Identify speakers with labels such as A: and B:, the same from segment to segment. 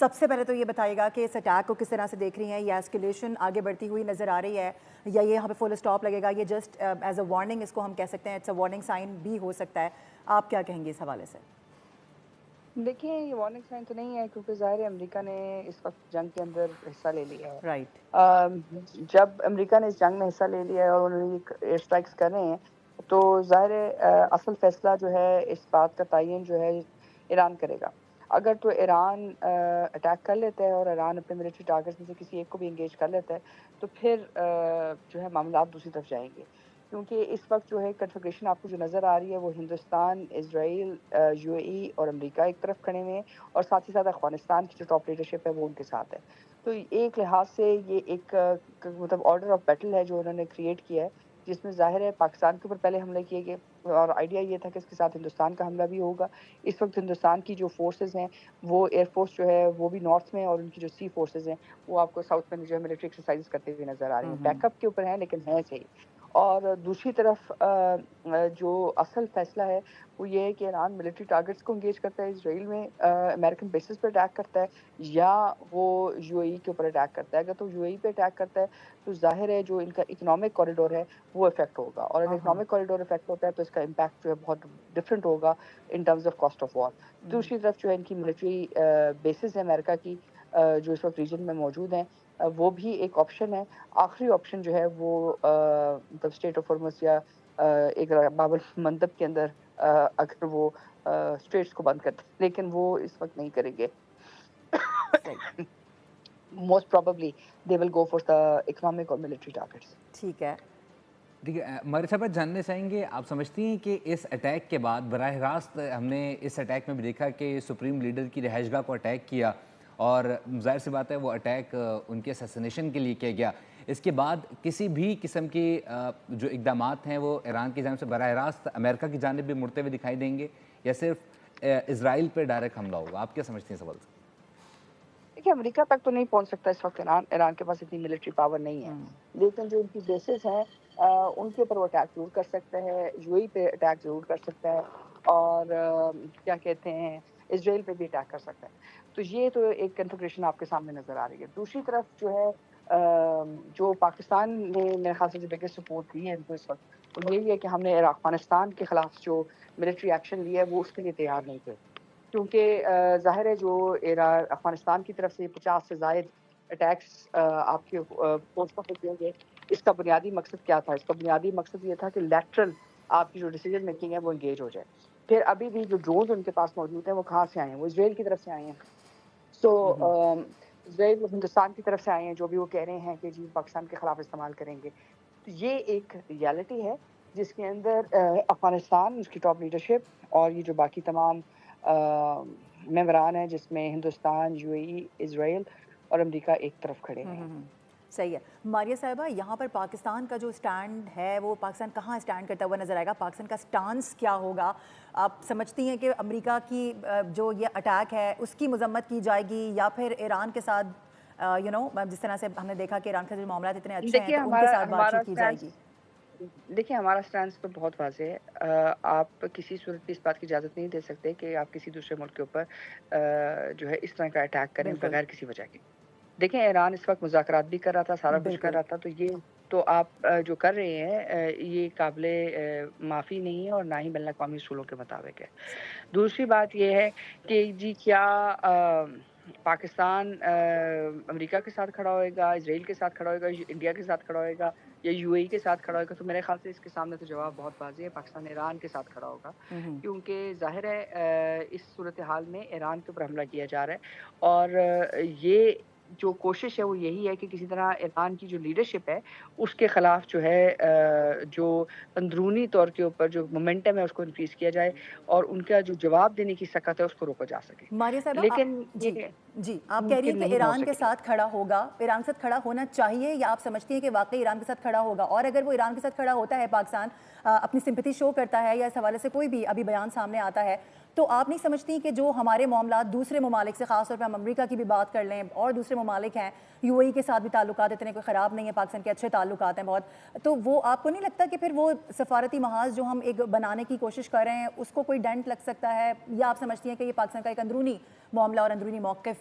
A: سب سے پہلے تو یہ بتائیے گا کہ اس اٹیک کو کس طرح سے دیکھ رہی ہیں؟ یہ ایسکیلیشن آگے بڑھتی ہوئی نظر آ رہی ہے یا یہ یہاں پہ فل اسٹاپ لگے گا؟ یہ جسٹ ایز اے وارننگ اس کو ہم کہہ سکتے ہیں، اٹس اے وارننگ سائن بھی ہو سکتا ہے. آپ کیا کہیں گے اس حوالے سے؟
B: دیکھیں یہ وارننگ سائن تو نہیں ہے، کیونکہ ظاہر ہے امریکہ نے اس وقت جنگ کے اندر حصہ لے لیا ہے.
A: رائٹ.
B: جب امریکہ نے اس جنگ میں حصہ لے لیا ہے اور انہوں نے ایئر اسٹرائکس کر رہے ہیں، تو ظاہر ہے اصل فیصلہ جو ہے اس بات کا تعین جو ہے ایران کرے گا. اگر تو ایران اٹیک کر لیتا ہے اور ایران اپنے ملٹری ٹارگیٹس میں سے کسی ایک کو بھی انگیج کر لیتا ہے، تو پھر جو ہے معاملات دوسری طرف جائیں گے. کیونکہ اس وقت جو ہے کنفیگریشن آپ کو جو نظر آ رہی ہے وہ ہندوستان، اسرائیل، یو اے ای اور امریکہ ایک طرف کھڑے ہوئے ہیں، اور ساتھ ہی ساتھ افغانستان کی جو ٹاپ لیڈرشپ ہے وہ ان کے ساتھ ہے. تو ایک لحاظ سے یہ ایک مطلب آرڈر آف بیٹل ہے جو انہوں نے کریٹ کیا ہے، جس میں ظاہر ہے پاکستان کے اوپر پہلے حملے کیے گئے، اور آئیڈیا یہ تھا کہ اس کے ساتھ ہندوستان کا حملہ بھی ہوگا. اس وقت ہندوستان کی جو فورسز ہیں وہ ایئر فورس جو ہے وہ بھی نارتھ میں، اور ان کی جو سی فورسز ہیں وہ آپ کو ساؤتھ میں جو ہے ملٹری ایکسرسائز کرتے ہوئے نظر آ رہی ہیں. بیک اپ کے اوپر ہیں لیکن ہیں صحیح. اور دوسری طرف جو اصل فیصلہ ہے وہ یہ ہے کہ ایران ملٹری ٹارگیٹس کو انگیج کرتا ہے اسرائیل میں، امریکن بیسز پہ اٹیک کرتا ہے، یا وہ یو اے ای کے اوپر اٹیک کرتا ہے. اگر تو یو اے ای پہ اٹیک کرتا ہے تو ظاہر ہے جو ان کا اکنامک کوریڈور ہے وہ افیکٹ ہوگا، اور اگر اکنامک کوریڈور افیکٹ ہوتا ہے تو اس کا امپیکٹ جو ہے بہت ڈفرینٹ ہوگا in terms of cost of war. دوسری طرف جو ہے ان کی ملٹری بیسز ہیں امریکہ کی جو اس وقت ریجن میں موجود ہیں، وہ بھی ایک آپشن ہے. آخری آپشن جو ہے وہ مطلب اسٹیٹ آف ہارمز یا ایک باب المندب کے اندر اگر وہ اسٹریٹس کو بند کرتے ہیں، لیکن وہ اس وقت نہیں کریں گے. Most probably they will go for the economic اور ملٹری ٹارگیٹس.
A: ٹھیک ہے.
C: دیکھیے ہمارے صاحب جاننا چاہیں گے، آپ سمجھتی ہیں کہ اس اٹیک کے بعد براہ راست ہم نے اس اٹیک میں بھی دیکھا کہ سپریم لیڈر کی رہائش گاہ کو اٹیک کیا، اور ظاہر سی بات ہے وہ اٹیک ان کے اسیسینیشن کے لیے کیا گیا، اس کے بعد کسی بھی قسم کی جو اقدامات ہیں وہ ایران کی جانب سے براہ راست امریکہ کی جانب بھی مڑتے ہوئے دکھائی دیں گے، یا صرف اسرائیل پہ ڈائریکٹ حملہ ہوگا؟ آپ کیا سمجھتی ہیں سوال سے؟
B: دیکھیے امریکہ تک تو نہیں پہنچ سکتا اس وقت. ایران کے پاس اتنی ملٹری پاور نہیں ہے، لیکن جو ان کی بیسز ہیں ان کے اوپر وہ اٹیک ضرور کر سکتا ہے. یو اے پہ اٹیک ضرور کر سکتا ہے، اور کیا کہتے ہیں اسرائیل پہ بھی اٹیک کر سکتا ہے. تو یہ تو ایک کنفیگریشن آپ کے سامنے نظر آ رہی ہے. دوسری طرف جو ہے جو پاکستان نے میرے خیال سے جو بگیسٹ سپورٹ دی ہے ان کو اس وقت، وہ یہی ہے کہ ہم نے افغانستان کے خلاف جو ملٹری ایکشن لیا ہے وہ اس کے لیے تیار نہیں تھے. کیونکہ ظاہر ہے جو افغانستان کی طرف سے 50 سے زائد اٹیکس آپ کے پوسٹوں پہ کیے گئے، اس کا بنیادی مقصد کیا تھا؟ اس کا بنیادی مقصد یہ تھا کہ لیٹرل آپ کی جو ڈیسیجن میکنگ ہے وہ انگیج ہو جائے. پھر ابھی بھی جو ڈرونز ان کے پاس موجود ہیں وہ کہاں سے آئے ہیں؟ وہ اسرائیل کی طرف سے آئے ہیں. سو اسرائیل ہندوستان کی طرف سے آئے ہیں، جو بھی وہ کہہ رہے ہیں کہ جی پاکستان کے خلاف استعمال کریں گے. تو یہ ایک ریالٹی ہے جس کے اندر افغانستان، اس کی ٹاپ لیڈرشپ اور یہ جو باقی تمام ممبران ہیں جس میں ہندوستان، یو اے ای، اسرائیل اور امریکہ ایک طرف کھڑے ہیں.
A: صحیح ہے. ماریہ صاحبہ، یہاں پر پاکستان کا جو اسٹینڈ ہے وہ پاکستان کہاں اسٹینڈ کرتا ہوا نظر آئے گا؟ پاکستان کا سٹانس کیا ہوگا؟ آپ سمجھتی ہیں کہ امریکہ کی جو یہ اٹیک ہے اس کی مذمت کی جائے گی، یا پھر ایران کے ساتھ جس طرح سے ہم نے دیکھا کہ ایران کے جو معاملات اتنے اچھے ہیں
B: دیکھیے
A: تو ان کے ساتھ بات چیت کی جائے گی؟
B: دیکھیے ہمارا سٹینس تو بہت واضح ہے. آپ کسی صورت بھی اس بات کی اجازت نہیں دے سکتے کہ آپ کسی دوسرے ملک کے اوپر جو ہے اس طرح کا اٹیک کریں بغیر کسی وجہ کے. دیکھیں ایران اس وقت مذاکرات بھی کر رہا تھا، سارا کچھ کر رہا تھا، تو یہ تو آپ جو کر رہے ہیں یہ قابل معافی نہیں ہے اور نہ ہی بین الاقوامی اصولوں کے مطابق ہے. دوسری بات یہ ہے کہ جی کیا پاکستان امریکہ کے ساتھ کھڑا ہوئے گا، اسرائیل کے ساتھ کھڑا ہوئے گا، انڈیا کے ساتھ کھڑا ہوئے گا، یا یو اے ای کے ساتھ کھڑا ہوگا؟ تو میرے خیال سے اس کے سامنے تو جواب بہت واضح ہے، پاکستان ایران کے ساتھ کھڑا ہوگا. کیونکہ ظاہر ہے اس صورتحال میں ایران کے اوپر حملہ کیا جا رہا ہے، اور یہ جو کوشش ہے وہ یہی ہے کہ کسی طرح ایران کی جو لیڈرشپ ہے اس کے خلاف جو ہے جو اندرونی طور کے اوپر جو مومنٹم ہے اس کو انکریز کیا جائے، اور ان کا جو جواب دینے کی سکت ہے اس کو روکا جا سکے.
A: ماریہ صاحبہ
B: لیکن
A: جی آپ کہہ رہی ہیں کہ ایران کے ساتھ کھڑا ہوگا، ایران کے ساتھ کھڑا ہونا چاہیے، یا آپ سمجھتی ہیں کہ واقعی ایران کے ساتھ کھڑا ہوگا؟ اور اگر وہ ایران کے ساتھ کھڑا ہوتا ہے، پاکستان اپنی سمپتھی شو کرتا ہے یا اس حوالے سے کوئی بھی ابھی بیان سامنے آتا ہے، تو آپ نہیں سمجھتی کہ جو ہمارے معاملات دوسرے ممالک سے، خاص طور پہ ہم امریکہ کی بھی بات کر لیں اور دوسرے ممالک ہیں، یو اے ای کے ساتھ بھی تعلقات اتنے کوئی خراب نہیں ہیں، پاکستان کے اچھے تعلقات ہیں بہت، تو وہ آپ کو نہیں لگتا کہ پھر وہ سفارتی محاذ جو ہم ایک بنانے کی کوشش کر رہے ہیں اس کو کوئی ڈنٹ لگ سکتا ہے؟ یا آپ سمجھتی ہیں کہ یہ پاکستان کا ایک اندرونی معاملہ اور اندرونی موقف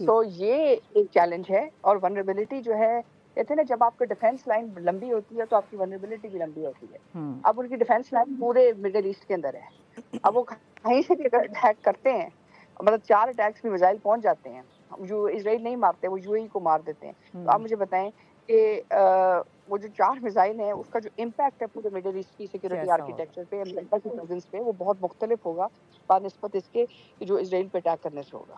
B: سو یہ ایک چیلنج ہے. اور ونربلٹی جو ہے کہتے ہیں نا جب آپ کی ڈیفینس لائن لمبی ہوتی ہے تو آپ کی ونربلٹی بھی لمبی ہوتی ہے. اب ان کی ڈیفینس لائن پورے مڈل ایسٹ کے اندر ہے. اب وہ کہیں سے بھی اگر اٹیک کرتے ہیں مطلب 4 اٹیکس میں میزائل پہنچ جاتے ہیں جو اسرائیل نہیں مارتے وہ یو اے ای کو مار دیتے ہیں. تو آپ مجھے بتائیں کہ وہ جو 4 میزائل ہیں اس کا جو امپیکٹ ہے پورے مڈل ایسٹ کی سیکورٹی آرکیٹیکچر پہ امریکہ کی پریزنس پہ وہ بہت مختلف ہوگا بنسبت اس کے جو اسرائیل پہ اٹیک کرنے سے ہوگا.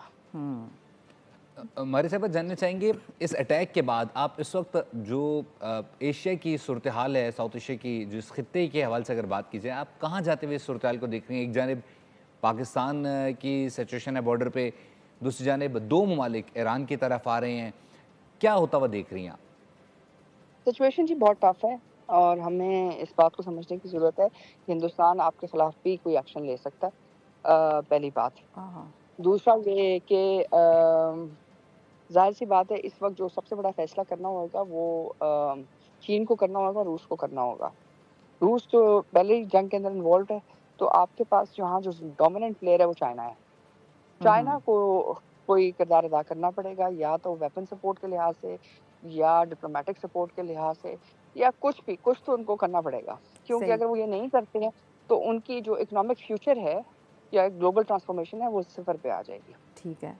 C: ماری صاحب جاننا چاہیں گے اس اٹیک کے بعد آپ اس وقت جو ایشیا کی صورتحال ہے ساؤتھ ایشیا کی جو اس خطے کے حوالے سے اگر بات کی جائے آپ کہاں جاتے ہوئے اس صورتحال کو دیکھ رہے ہیں؟ ایک جانب پاکستان کی سچویشن ہے بارڈر پہ, دوسری جانب 2 ممالک ایران کی طرف آ رہے ہیں, کیا ہوتا ہوا دیکھ رہی ہیں آپ؟
B: سچویشن جی بہت ٹف ہے اور ہمیں اس بات کو سمجھنے کی ضرورت ہے کہ ہندوستان آپ کے خلاف بھی کوئی ایکشن لے سکتا ہے. پہلی بات. دوسرا یہ کہ ظاہر سی بات ہے اس وقت جو سب سے بڑا فیصلہ کرنا ہوگا وہ چین کو کرنا ہوگا, روس کو کرنا ہوگا. روس تو پہلے ہی جنگ کے اندر انوالوڈ ہے تو آپ کے پاس جہاں جو ڈومیننٹ پلیئر ہے وہ چائنا ہے. چائنا کو کوئی کردار ادا کرنا پڑے گا یا تو ویپن سپورٹ کے لحاظ سے یا ڈپلومیٹک سپورٹ کے لحاظ سے یا کچھ تو ان کو کرنا پڑے گا کیونکہ اگر وہ یہ نہیں کرتے ہیں تو ان کی جو اکنامک فیوچر ہے یا گلوبل ٹرانسفارمیشن ہے وہ صفر پہ آ جائے گی.
A: ٹھیک ہے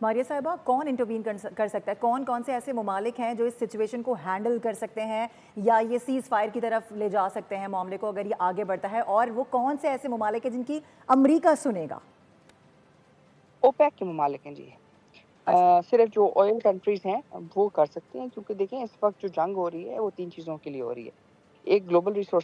A: ماریہ صاحبہ, کون انٹروین کر سکتا ہے؟ کون سے ایسے ممالک ہیں جو اس سچویشن کو ہینڈل کر سکتے ہیں یا یہ سیز فائر کی طرف لے جا سکتے ہیں معاملے کو اگر یہ آگے بڑھتا ہے, اور وہ کون سے ایسے ممالک ہیں جن کی امریکہ سنے گا؟
B: اوپیک کے ممالک ہیں جی. صرف جو آئل کنٹریز ہیں وہ کر سکتے ہیں کیونکہ دیکھیں اس وقت جو جنگ ہو رہی ہے وہ 3 چیزوں کے لیے ہو رہی ہے. ایک گلوبل ریسورسز